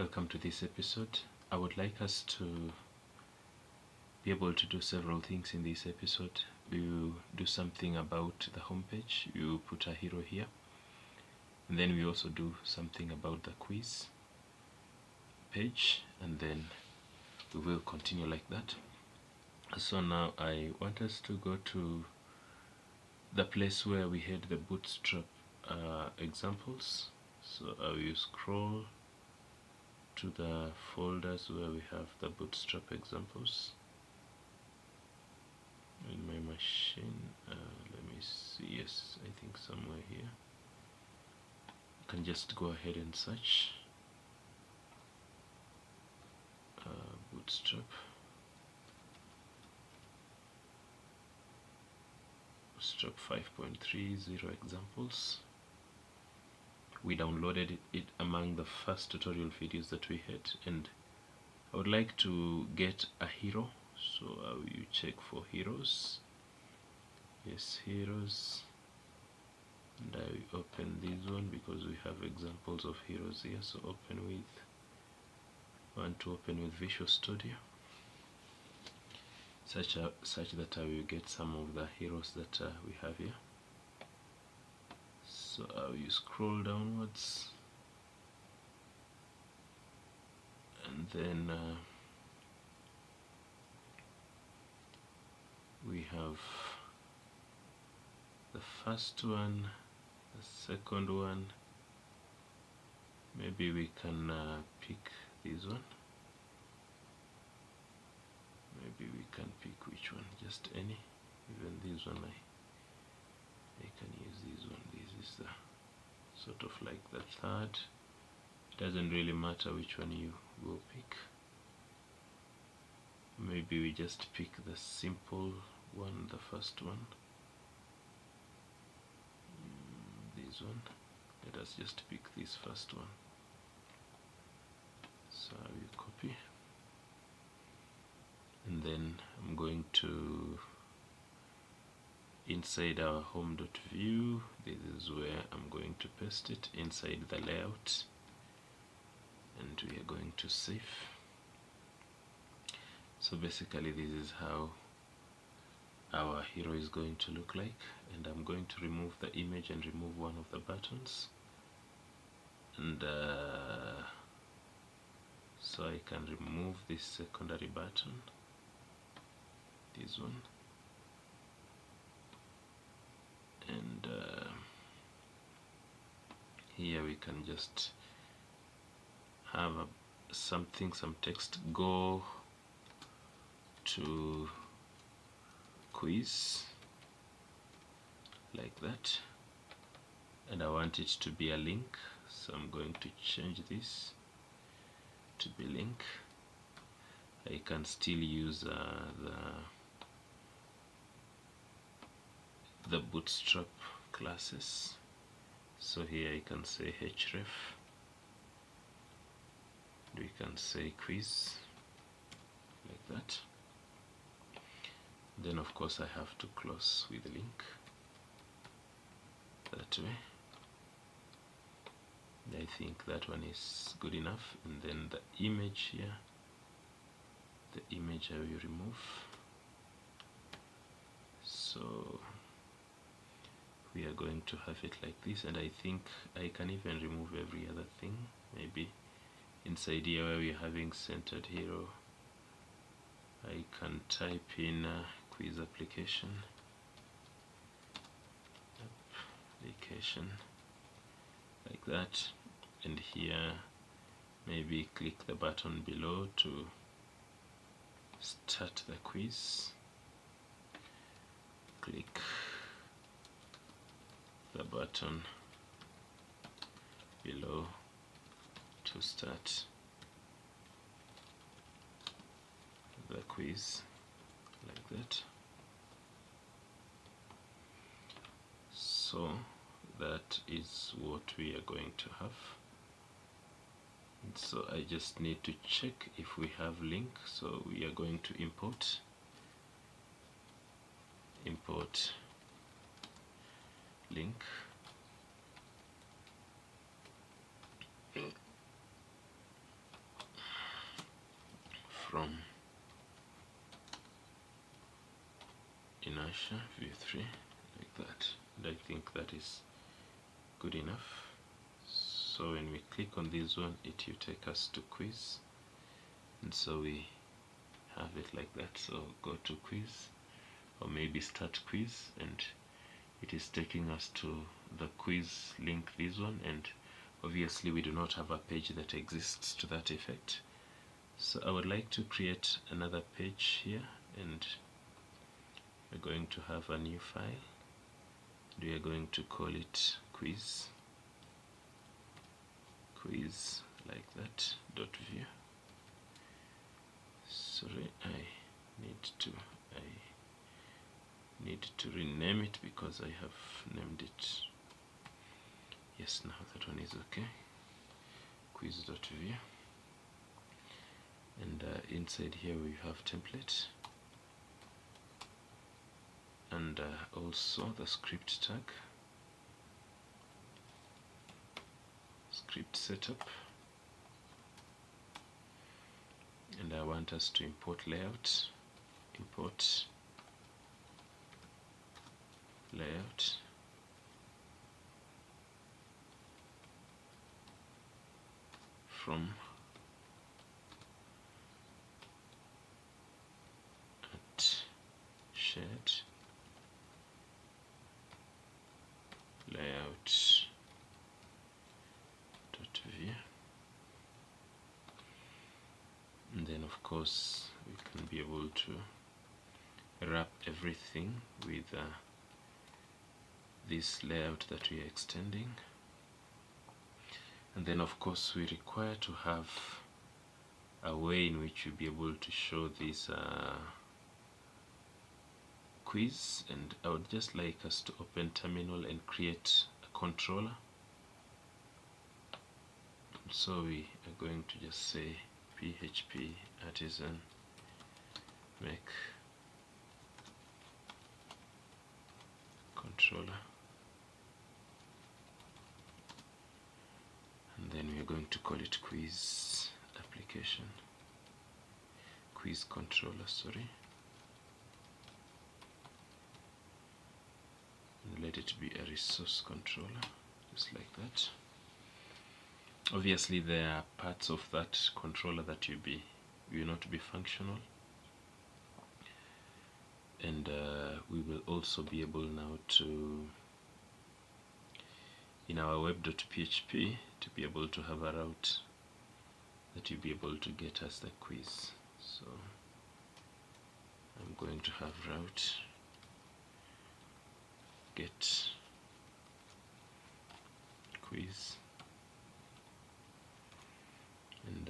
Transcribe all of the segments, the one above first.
Welcome to this episode. I would like us to be able to do several things in this episode. We will do something about the homepage. You put a hero here. And then we also do something about the quiz page. And then we will continue like that. So now I want us to go to the place where we had the bootstrap examples. So I will scroll to the folders where we have the bootstrap examples in my machine. Let me see. Yes, I think somewhere here. You can just go ahead and search bootstrap 5.30 examples. We downloaded it among the first tutorial videos that we had, and I would like to get a hero. So I will check for heroes. Yes, heroes, and I will open this one because we have examples of heroes here. So want to open with Visual Studio, such that I will get some of the heroes that we have here. So I will scroll downwards, and then we have the first one, the second one. Maybe we can pick this one. Maybe we can pick which one, just any. Even this one, I can use this one. This is the sort of like the third. It doesn't really matter which one you will pick. Maybe we just pick the simple one, the first one. This one. Let us just pick this first one. So I will copy. And then I'm going to inside our home.view. This is where I'm going to paste it inside the layout, and we are going to save. So basically this is how our hero is going to look like, and I'm going to remove the image and remove one of the buttons, and so I can remove this secondary button, this one, and here we can just have some text. Go to quiz, like that, and I want it to be a link, so I'm going to change this to be link. I can still use the bootstrap classes. So here I can say href, we can say quiz, like that. Then of course I have to close with link, that way. I think that one is good enough. And then the image here, the image I will remove. So we are going to have it like this, and I think I can even remove every other thing. Maybe inside here where we're having centered hero, I can type in quiz application, like that, and here maybe click the button below to start the quiz. Click the button below to start the quiz, like that. So that is what we are going to have. And so I just need to check if we have link. So we are going to import link, from Inertia view 3 like that, and I think that is good enough. So when we click on this one, it will take us to quiz, and so we have it like that. So go to quiz, or maybe start quiz, and it is taking us to the quiz link, this one, and obviously we do not have a page that exists to that effect. So I would like to create another page here, and we're going to have a new file. We are going to call it quiz like that .view. Sorry, I need to rename it because I have named it. Yes, now that one is okay. Quiz.view, and inside here we have template, and also the script tag, script setup, and I want us to import layout, import layout, from at shared layout .view, and then of course we can be able to wrap everything with this layout that we are extending. And then of course we require to have a way in which you'll be able to show this quiz, and I would just like us to open terminal and create a controller. So we are going to just say php artisan make controller, and then we are going to call it quiz application, quiz controller, sorry, and let it be a resource controller, just like that. Obviously there are parts of that controller that will not be functional, and we will also be able now to, in our web.php, to be able to have a route that you'll be able to get us the quiz. So I'm going to have route get quiz, and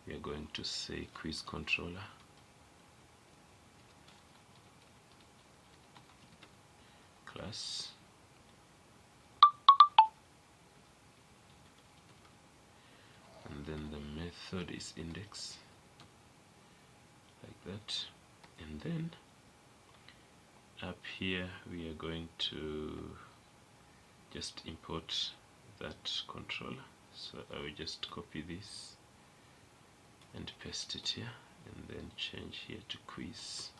we are going to say quiz controller class, and then the method is index like that, and then up here we are going to just import that controller. So I will just copy this and paste it here, and then change here to quiz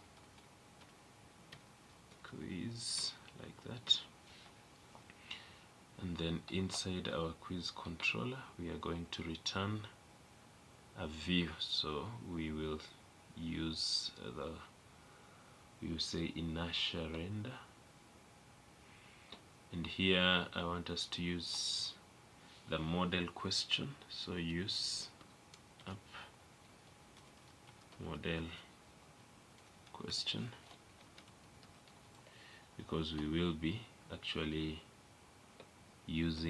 like that, and then inside our quiz controller we are going to return a view. So we will use we will say inertia render, and here I want us to use the model question. So use up model question, because we will be actually use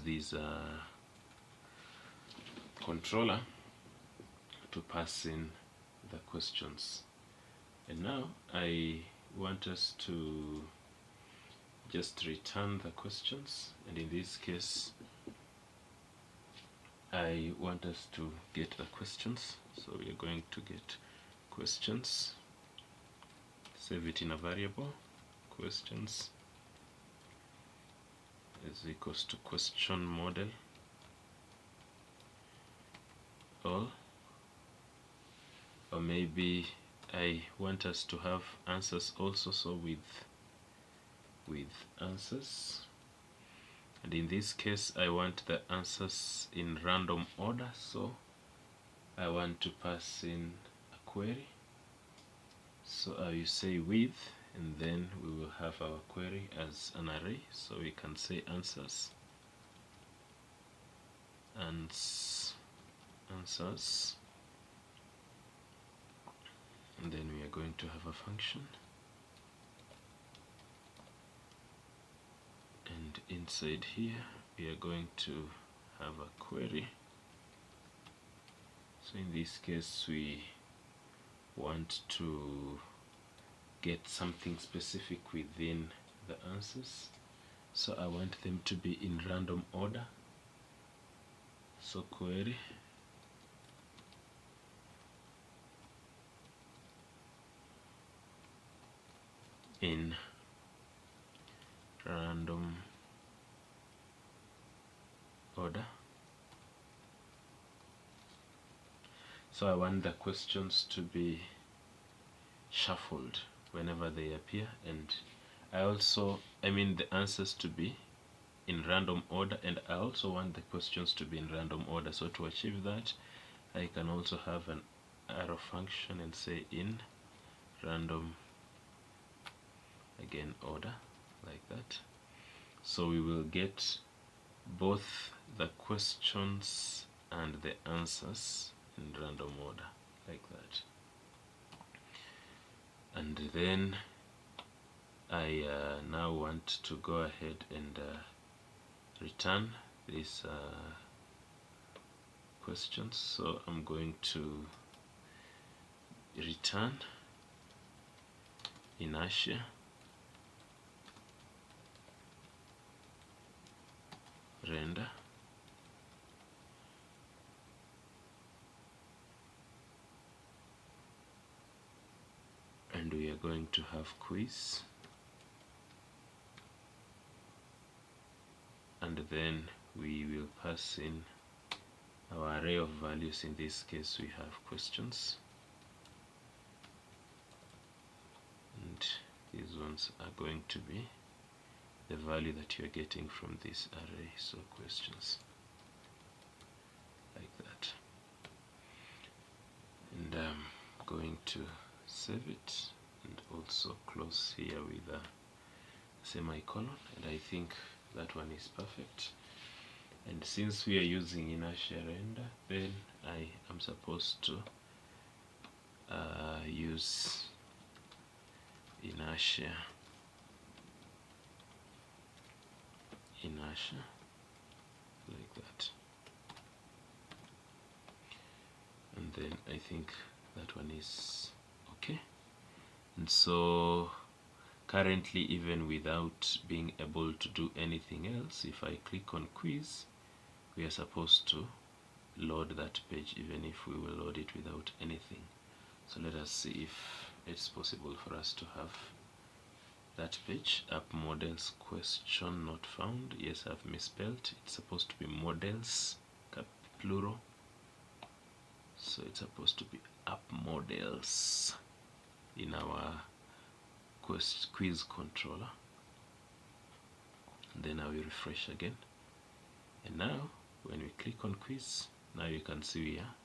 this controller to pass in the questions. And now I want us to just return the questions, and in this case I want us to get the questions. So we are going to get questions, save it in a variable, questions is equals to question model all, or maybe I want us to have answers also, so with answers. And in this case I want the answers in random order, so I want to pass in a query. So I will say with, and then we will have our query as an array, so we can say answers and answers, and then we are going to have a function, and inside here we are going to have a query. So in this case we want to get something specific within the answers, so I want them to be in random order. So query in random order. So I want the questions to be shuffled whenever they appear, and I mean the answers to be in random order, and I also want the questions to be in random order. So to achieve that, I can also have an arrow function and say in random, again order, like that. So we will get both the questions and the answers in random order, like that. And then I now want to go ahead and return these questions. So I'm going to return Inertia render and we are going to have quiz, and then we will pass in our array of values. In this case we have questions, and these ones are going to be the value that you're getting from this array, so questions, like that. And I'm going to save it and also close here with a semicolon, and I think that one is perfect. And since we are using Inertia render, then I am supposed to use Inertia like that, and then I think that one is okay. And so currently, even without being able to do anything else, if I click on quiz, we are supposed to load that page, even if we will load it without anything. So let us see if it's possible for us to have that page. App models question not found. Yes, I've misspelled. It's supposed to be models, plural. So it's supposed to be app models in our quiz controller. And then I will refresh again. And now when we click on quiz, now you can see we are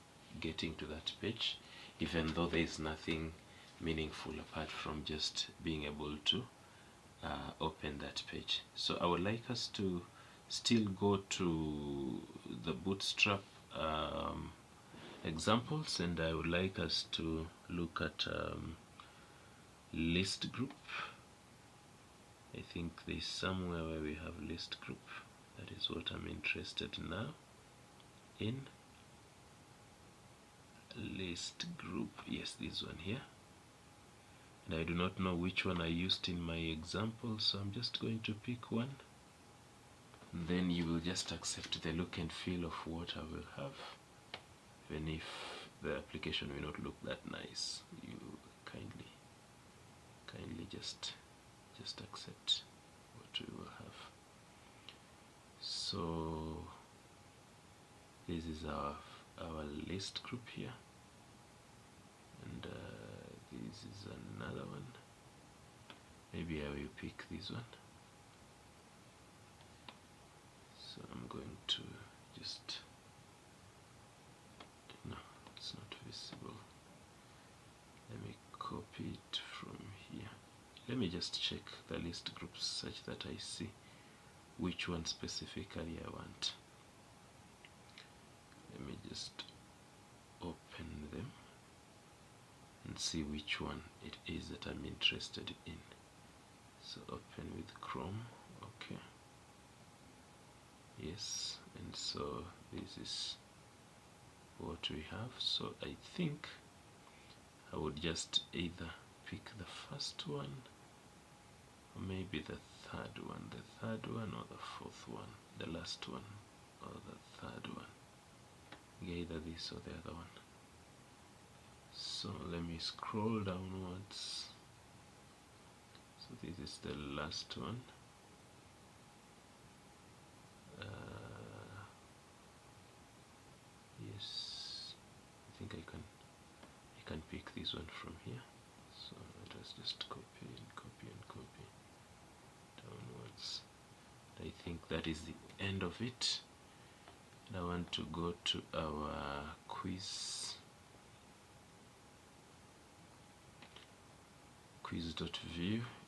getting to that page, even though there is nothing meaningful apart from just being able to open that page. So I would like us to still go to the Bootstrap examples, and I would like us to look at list group. I think there's somewhere where we have list group. That is what I'm interested now in. List group, yes, this one here. And I do not know which one I used in my example, so I'm just going to pick one. And then you will just accept the look and feel of what I will have. Even if the application will not look that nice, you kindly just accept what we will have. So this is our our list group here, and this is another one. Maybe I will pick this one. So I'm going to just, no, it's not visible. Let me copy it from here. Let me just check the list groups such that I see which one specifically I want. Let me just open them and see which one it is that I'm interested in. So open with Chrome, okay. Yes, and so this is what we have. So I think I would just either pick the first one, or maybe the third one, or the fourth one, the last one, or the third one. Either this or the other one. So let me scroll downwards. So this is the last one. Yes, I think I can pick this one from here. So let us just copy and copy and copy downwards. I think that is the end of it. And I want to go to our quiz.view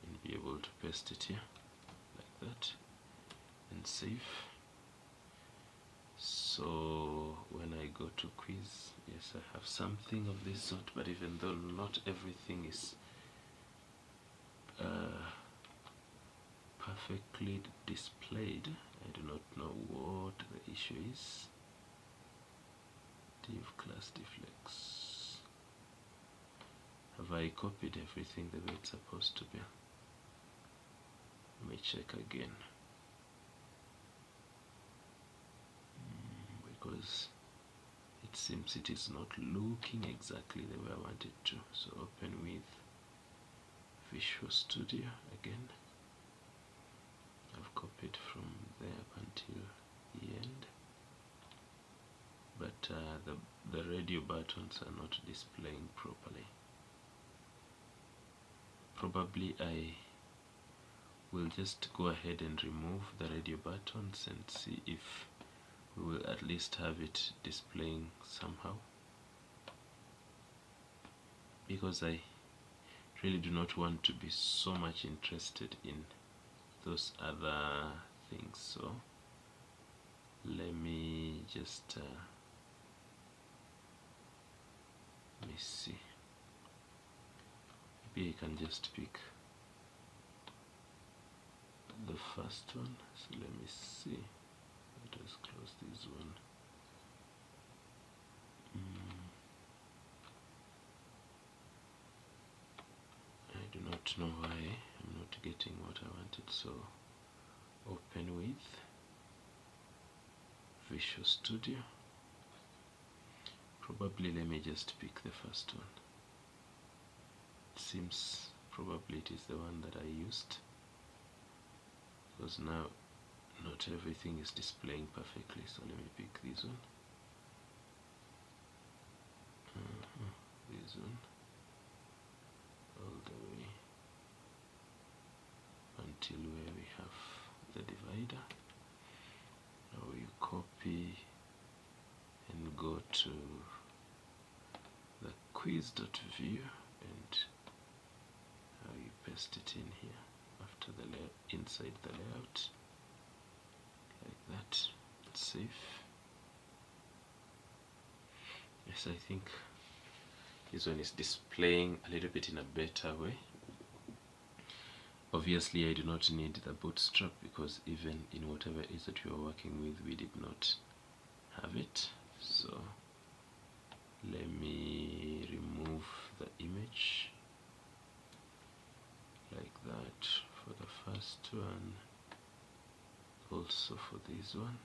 and be able to paste it here like that and save. So when I go to quiz, yes, I have something of this sort, but even though not everything is perfectly displayed, I do not know what the issue is. Div class deflex. Have I copied everything the way it's supposed to be? Let me check again. Because it seems it is not looking exactly the way I want it to. So open with Visual Studio again. I've copied from there up until the end, but the radio buttons are not displaying properly. Probably I will just go ahead and remove the radio buttons and see if we will at least have it displaying somehow, because I really do not want to be so much interested in those other things. So let me just let me see, maybe I can just pick the first one. So let me see, let us close this one. I do not know why I'm not getting what I wanted. So open with Visual Studio. Probably let me just pick the first one. It seems probably it is the one that I used, because now not everything is displaying perfectly. So let me pick this one. This one all the way until where we have the divider. Now you copy and go to the quiz.view and you paste it in here after the inside the layout like that. Save. Yes, I think this one is displaying a little bit in a better way. Obviously I do not need the bootstrap, because even in whatever it is that you are working with, we did not have it. So let me remove the image like that for the first one, also for this one.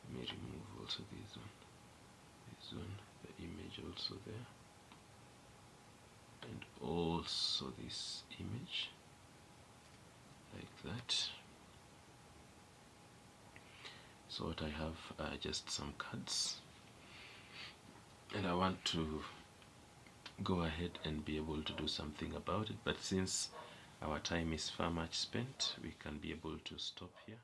Let me remove also this one, the image also there, and also this image. like that. So what I have are just some cards, and I want to go ahead and be able to do something about it, but since our time is far much spent, we can be able to stop here.